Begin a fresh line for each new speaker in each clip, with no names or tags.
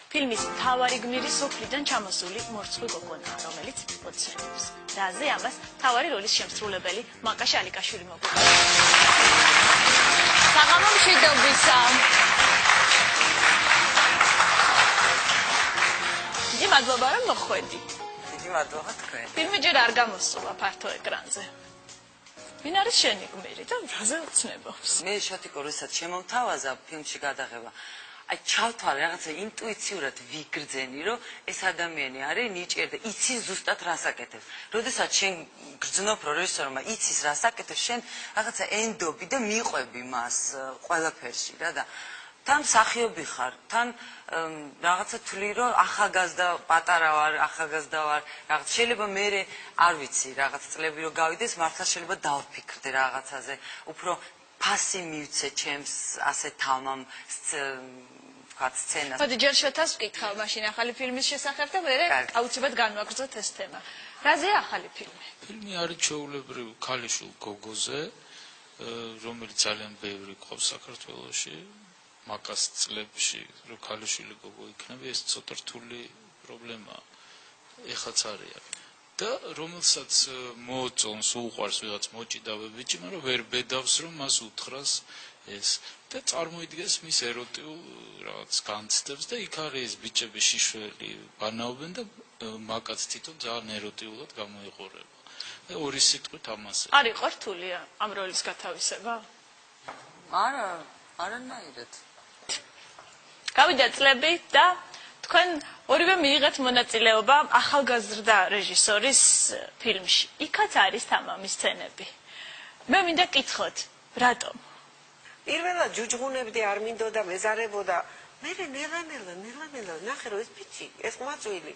ფილმის მთავარი გმირი სოფლიდან ჩამოსული მორცხვი გოგონაა, რომელიც ოცნებს. რაზე ამას მთავარი როლის შემსრულებელი მაკა შალიკაშვილი მოგვიყვება. საღამო მშვიდობისა. დიდი მადლობა რომ მოხვედი.
დიდი მადლობა თქვენ.
ფილმი ჯერ არ გამოსულა ფართო ეკრანზე. ვინ არის შენი გმირი და რაზე ოცნებობს?
მე შოთიკო როდესაც შემომთავაზა ფილმში გადაღება, აი ჩავთვალე რაღაცა ინტუიციურად ვიგრძენი, რომ ეს ადამიანი არის ნიჭიერი და იცის ზუსტად რას აკეთებს. როდესაც შენ გრძნობ, რომ რეჟისორმა იცის რას აკეთებს, შენ რაღაცა ენდობი და მიყვები მას ყველაფერში რა და თან მსახიობი ხარ, თან რაღაცა თვლი, რომ ახალგაზრდა პატარა ვარ, ახალგაზრდა ვარ, რაღაც შეიძლება მე არ ვიცი, რაღაც წლები რომ გავიდეს, მართლა შეიძლება დავფიქრდე რაღაცაზე, უფრო ფასი მივცე ჩემს ასე თამამ სცენას.
მოდი ჯერ შეთას ვკითხავ მაშინ ახალი ფილმის შესახებ და მერე აუცილებლად განვაგრძოთ ეს თემა. რაზეა ახალი ფილმი?
ფილმი არის ჩვეულებრივ ქალიშვილ გოგოზე, რომელიც ძალიან ბევრი ყავს საქართველოში. მაკას წლებში რო ქალიშვილი გოგო იქნება, ეს ცოტა რთული პრობლემაა. ეხაც არის. და რომელსაც მოწონს, უყვარს ვიღაც მოჭიდავე ბიჭი, მაგრამ ვერ ბედავს რომ მას უთხრას ეს და წარმოიდგეს მის ეროტიულ რაღაც განცდებს და იქ არის ეს ბიჭები შიშველი ბანაობენ და მაკაც თვითონ ძალიან ეროტიულად გამოიყურება. და ორი სიტყვით ამაზე.
არ იყო რთული ამ როლის გათავისება?
არანაირად.
გავიდა წლები და თქვენ ორივე მიიღეთ მონაწილეობა ახალგაზრდა რეჟისორის ფილმში. იქაც არის თამამის სცენები. მე მინდა გკითხოთ, რატომ?
პირველად ჯუჯღუნებდი, არ მინდოდა მეზარებოდა. მე ნელა ნახე რომ ეს ბიჭი, ეს ყვაწვილი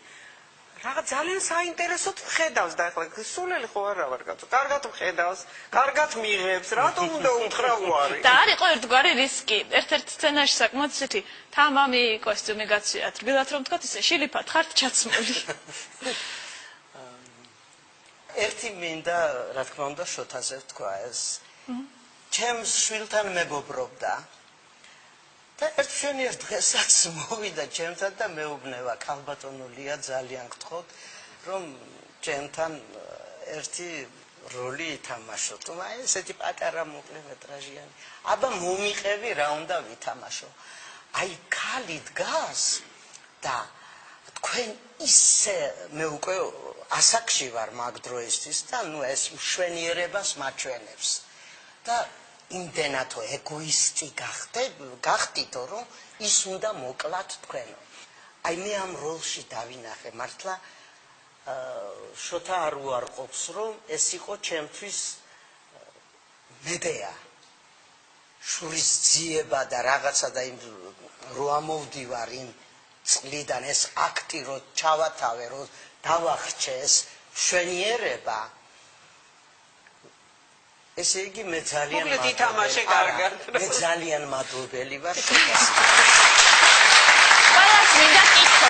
რაღაც ძალიან საინტერესოდ ხედავს და ახლა სულელი ხო არა ვარ კაცო. კარგად ხედავს, კარგად მიიღებს, რატომ უნდა უთხრა უარი?
და არ იყო ერთგვარი რისკი. ერთ-ერთ სცენაში საკმაოდ ისეთი თამამი კოსტიუმი გაცვიათ. რბილად რომ ვთქვათ, ისე შილიფად ხართ ჩაცმული.
ერთი მინდა, რა თქმა უნდა, შოთაზე ვთქვა ეს. ჩემს შვილთან მეგობრობდა. და ერთ შენიერ დღესაც მოვიდა ჩემთან და მეუბნება, ქალბატონულია, ძალიან გთხოვთ, რომ ჩემთან ერთი როლი ითამაშოთ. აი ესეთი პატარა მოკლე მეტრაჟიანი. აბა მომიყევი რა უნდა ვითამაშო. აი ქალი დგას და თქვენ ისე მე უკვე ასაკში ვარ მაგ დროისთვის და ნუ ეს მშვენიერებას მაჩვენებს. და იმდენათო ეგოისტი გახდით, რომ ის უნდა მოკლათ თქვენო. აი მე ამ როლში დავინახე, მართლა შოთა არ უარყოფს, რომ ეს იყო ჩემთვის მედეა. შურის ძიება და რაღაცა და იმ რო ამოვდივარ იმ წლიდან ეს აქტი რო ჩავათავე, რო დავახჩე ეს მშვენიერება. ესე იგი მე ძალიან მადლობელი ვარ.
ყველას მინდა გკითხო